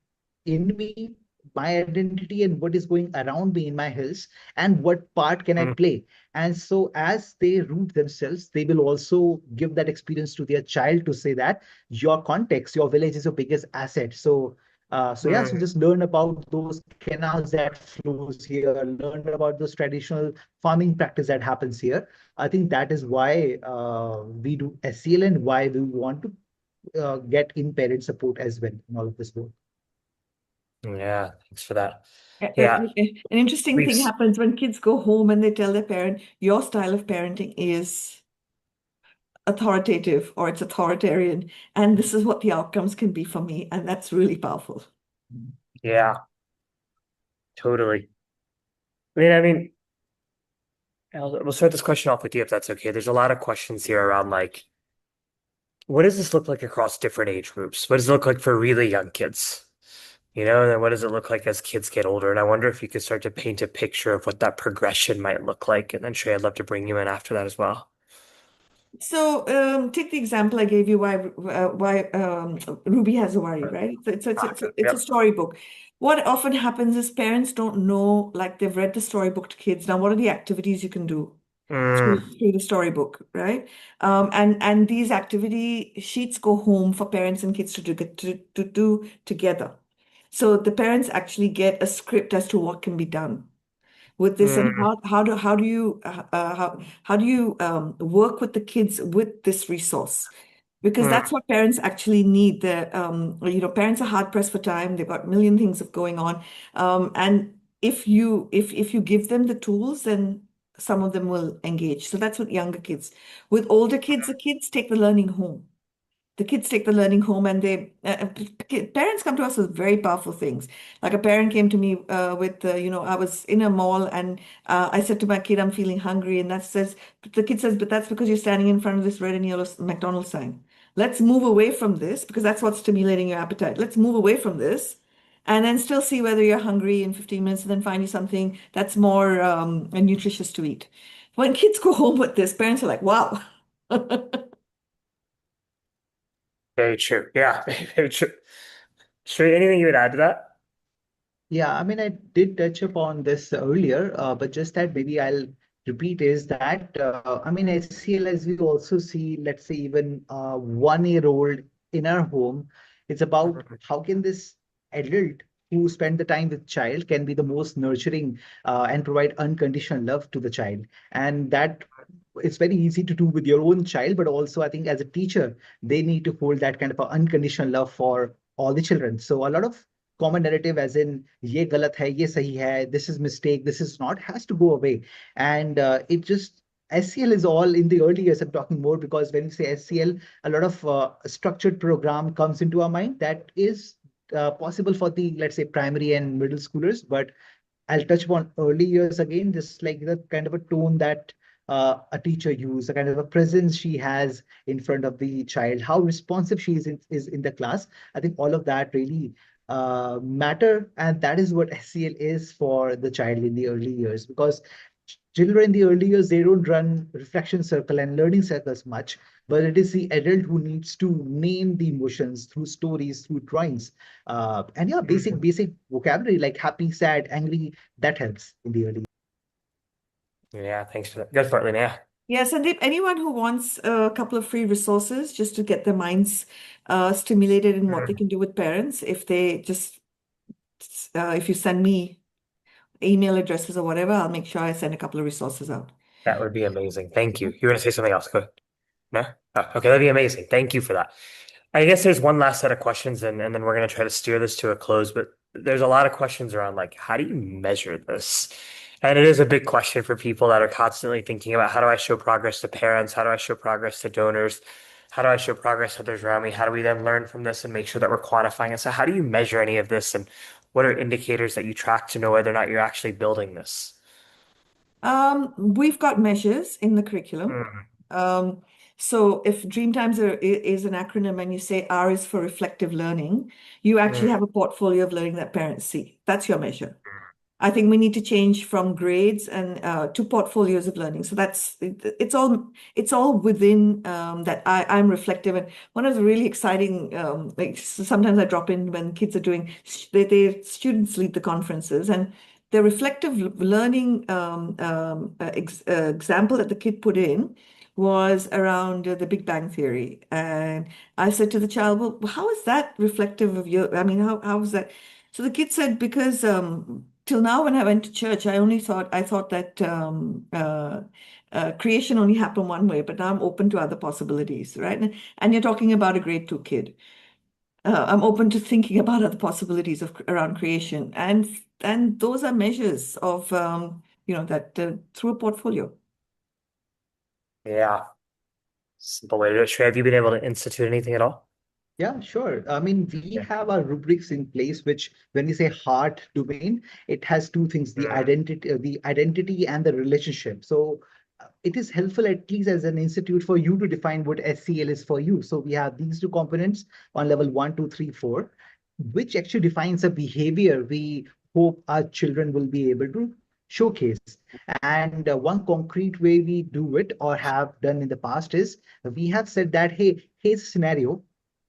in me, my identity, and what is going around me in my hills, and what part can I mm, play. And so as they root themselves, they will also give that experience to their child to say that your context, your village is your biggest asset. So yeah, so mm. just learn about those canals that flows here, learn about those traditional farming practice that happens here. I think that is why we do SCL, and why we want to get in parent support as well in all of this work. Yeah, thanks for that. Yeah, An interesting we've thing s- happens when kids go home and they tell their parent, your style of parenting is authoritative or it's authoritarian, and this is what the outcomes can be for me. And that's really powerful. yeah, totally. I mean, we'll start this question off with you if that's okay. There's a lot of questions here around like, what does this look like across different age groups? What does it look like for really young kids? And then what does it look like as kids get older? And I wonder if you could start to paint a picture of what that progression might look like. And then Shrey, I'd love to bring you in after that as well. So take the example I gave you why Ruby has a worry, right? It's a Yep. storybook. What often happens is parents don't know, like they've read the storybook to kids. Now, what are the activities you can do Mm, through the storybook, right? And these activity sheets go home for parents and kids to do together. So the parents actually get a script as to what can be done with this, and mm, how do you work with the kids with this resource, because mm. that's what parents actually need. Parents are hard pressed for time. They've got a million things going on, and if you give them the tools, then some of them will engage. So that's with younger kids. With older kids, the kids take the learning home. The kids take the learning home, and parents come to us with very powerful things. Like a parent came to me I was in a mall, and I said to my kid, I'm feeling hungry. And the kid says, but that's because you're standing in front of this red and yellow McDonald's sign. Let's move away from this because that's what's stimulating your appetite. Let's move away from this and then still see whether you're hungry in 15 minutes and then find you something that's more nutritious to eat. When kids go home with this, parents are like, wow. Very true. Yeah, very true. Shrey, anything you would add to that? Yeah, I mean, I did touch upon this earlier, but just that maybe I'll repeat is that, I mean, SCL, as we also see, let's say even 1 year old in our home, it's about Mhm. how can this adult who spend the time with child can be the most nurturing and provide unconditional love to the child. And that it's very easy to do with your own child, but also I think as a teacher, they need to hold that kind of unconditional love for all the children. So a lot of common narrative as in ye galat hai, ye sahi hai, this is mistake, this is not, has to go away. And it just SCL is all in the early years. I'm talking more because when we say SCL, a lot of structured program comes into our mind that is possible for the, let's say, primary and middle schoolers. But I'll touch upon early years again, just like the kind of a tone that a teacher uses, the kind of a presence she has in front of the child, how responsive she is in the class. I think all of that really matter, and that is what SCL is for the child in the early years. Because children in the early years, they don't run reflection circle and learning circles much, but it is the adult who needs to name the emotions through stories, through drawings, and yeah, Mhm. basic vocabulary like happy, sad, angry, that helps in the early. Yeah, thanks for that. Good for it, Lina. Yeah. Yeah, Sandeep, anyone who wants a couple of free resources just to get their minds stimulated in what they Mm. can do with parents, if you send me email addresses or whatever, I'll make sure I send a couple of resources out. That would be amazing. Thank you. You want to say something else? Go ahead. No? Oh, okay, that'd be amazing. Thank you for that. I guess there's one last set of questions, and then we're going to try to steer this to a close. But there's a lot of questions around like, how do you measure this? And it is a big question for people that are constantly thinking about how do I show progress to parents? How do I show progress to donors? How do I show progress to others around me? How do we then learn from this and make sure that we're quantifying it? So, how do you measure any of this? And what are indicators that you track to know whether or not you're actually building this? We've got measures in the curriculum. Mm, Um, so if is an acronym and you say R is for reflective learning, you actually mm, have a portfolio of learning that parents see. That's your measure. I think we need to change from grades and to portfolios of learning. So it's all within that I'm reflective. And one of the really exciting sometimes I drop in when kids are doing students lead the conferences, and the reflective learning example that the kid put in was around the Big Bang Theory. And I said to the child, well, how is that reflective of your, I mean, how is that? So the kid said, because till now when I went to church, I thought that creation only happened one way, but now I'm open to other possibilities, right? And you're talking about a grade 2 kid. I'm open to thinking about other possibilities around creation, and those are measures of that through a portfolio. yeah, simple way to do it. Shrey, have you been able to institute anything at all? Yeah, sure. I mean, we Yeah. have our rubrics in place, which when we say heart domain, it has two things, Mm, the identity and the relationship. So it is helpful at least as an institute for you to define what SCL is for you. So we have these two components on level 1, 2, 3, 4. which actually defines a behavior we hope our children will be able to showcase. And one concrete way we do it or have done in the past is we have said that, hey, here's a scenario.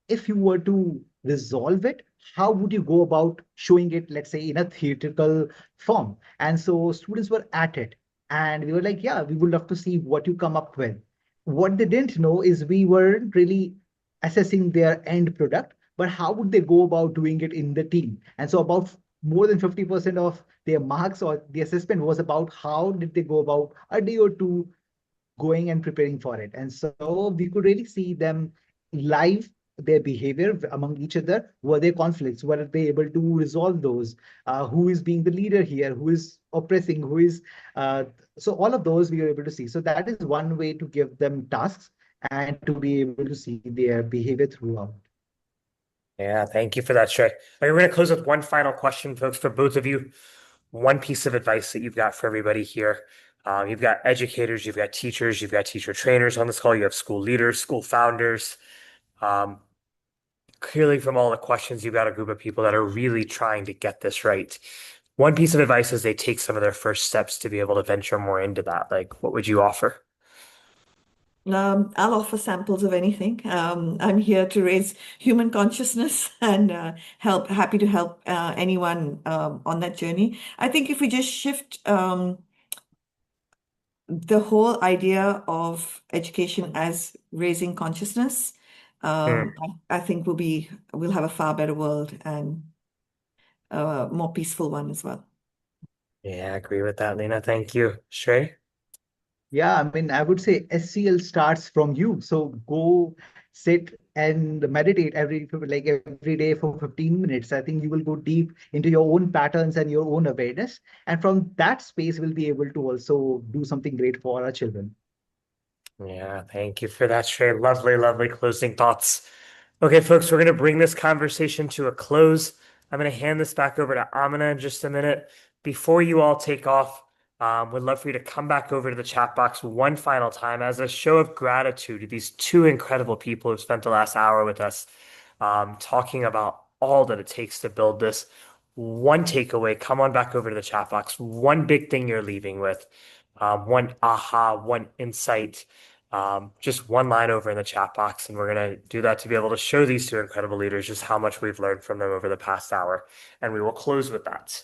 If you were to resolve it, how would you go about showing it, let's say, in a theatrical form? And so students were at it. And we were like, yeah, we would love to see what you come up with. What they didn't know is we weren't really assessing their end product, but how would they go about doing it in the team? And so about more than 50% of their marks or the assessment was about how did they go about a day or two going and preparing for it. And so we could really see them live their behavior among each other. Were there conflicts? Were they able to resolve those? Who is being the leader here? Who is oppressing? Who is so all of those we were able to see. So that is one way to give them tasks and to be able to see their behavior throughout. Yeah, thank you for that, Shrey. We're going to close with one final question, folks, for both of you. One piece of advice that you've got for everybody here. You've got educators, you've got teachers, you've got teacher trainers on this call, you have school leaders, school founders. Clearly, from all the questions, you've got a group of people that are really trying to get this right. One piece of advice is they take some of their first steps to be able to venture more into that. Like, what would you offer? I'll offer samples of anything. I'm here to raise human consciousness and happy to help anyone on that journey. I think if we just shift the whole idea of education as raising consciousness, I think we'll have a far better world and a more peaceful one as well. Yeah, I agree with that, Lina. Thank you. Shrey? Yeah, I mean, I would say SCL starts from you. So go sit and meditate every day for 15 minutes. I think you will go deep into your own patterns and your own awareness. And from that space, we'll be able to also do something great for our children. Yeah, thank you for that, Shrey. Lovely, lovely closing thoughts. Okay, folks, we're going to bring this conversation to a close. I'm going to hand this back over to Amina in just a minute. Before you all take off, would love for you to come back over to the chat box one final time as a show of gratitude to these two incredible people who spent the last hour with us, talking about all that it takes to build this. One takeaway, come on back over to the chat box. One big thing you're leaving with, one aha, one insight. Just one line over in the chat box, and we're going to do that to be able to show these two incredible leaders just how much we've learned from them over the past hour. And we will close with that.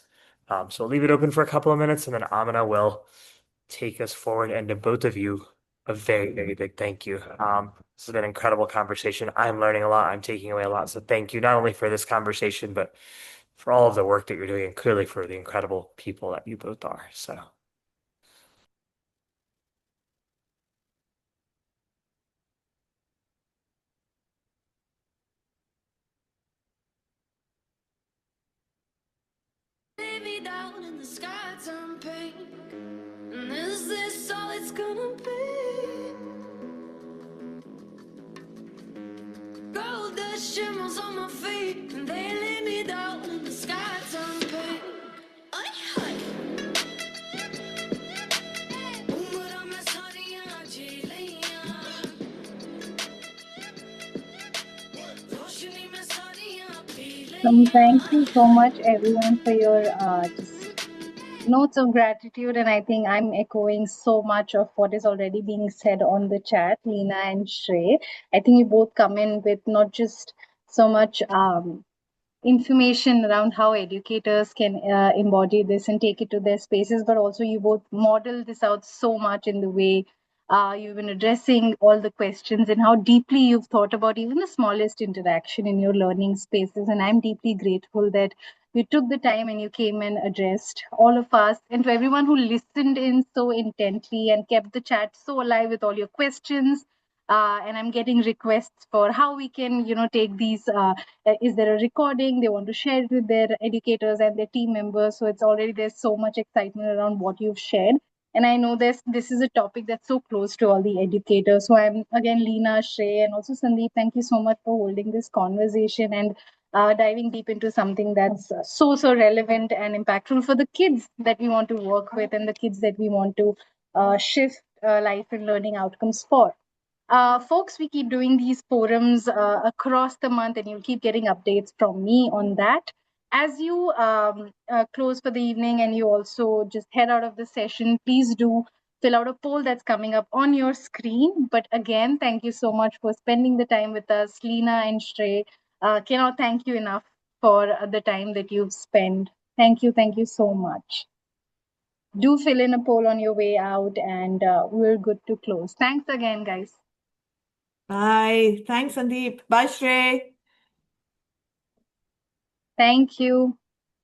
So I'll leave it open for a couple of minutes, and then Amina will take us forward. And to both of you, a very, very big thank you. This has been an incredible conversation. I'm learning a lot. I'm taking away a lot. So thank you not only for this conversation, but for all of the work that you're doing, and clearly for the incredible people that you both are. So. Baby, down in the sky turn pink. And is this all it's gonna be? Gold dust shimmers on my feet, and they lay me down in the sky turn pink. Ay, ay. Umra mein sariyan jheliyan, roshni mein sariyan piliyan. Thank you so much, everyone, for your just notes of gratitude. And I think I'm echoing so much of what is already being said on the chat, Lina and Shrey. I think you both come in with not just so much information around how educators can embody this and take it to their spaces, but also you both model this out so much in the way you've been addressing all the questions and how deeply you've thought about even the smallest interaction in your learning spaces. And I'm deeply grateful that you took the time and you came and addressed all of us, and to everyone who listened in so intently and kept the chat so alive with all your questions. And I'm getting requests for how we can, take these. Is there a recording? They want to share it with their educators and their team members. So it's already there's so much excitement around what you've shared. And I know this is a topic that's so close to all the educators. So I'm again Lina, Shrey, and also Sandeep. Thank you so much for holding this conversation and diving deep into something that's so relevant and impactful for the kids that we want to work with and the kids that we want to shift life and learning outcomes for. Folks, we keep doing these forums across the month, and you'll keep getting updates from me on that. As you close for the evening and you also just head out of the session, please do fill out a poll that's coming up on your screen. But again, thank you so much for spending the time with us, Lina and Shrey. Cannot thank you enough for the time that you've spent. Thank you so much. Do fill in a poll on your way out, and we're good to close. Thanks again, guys. Bye. Thanks, Sandeep. Bye, Shrey. Thank you.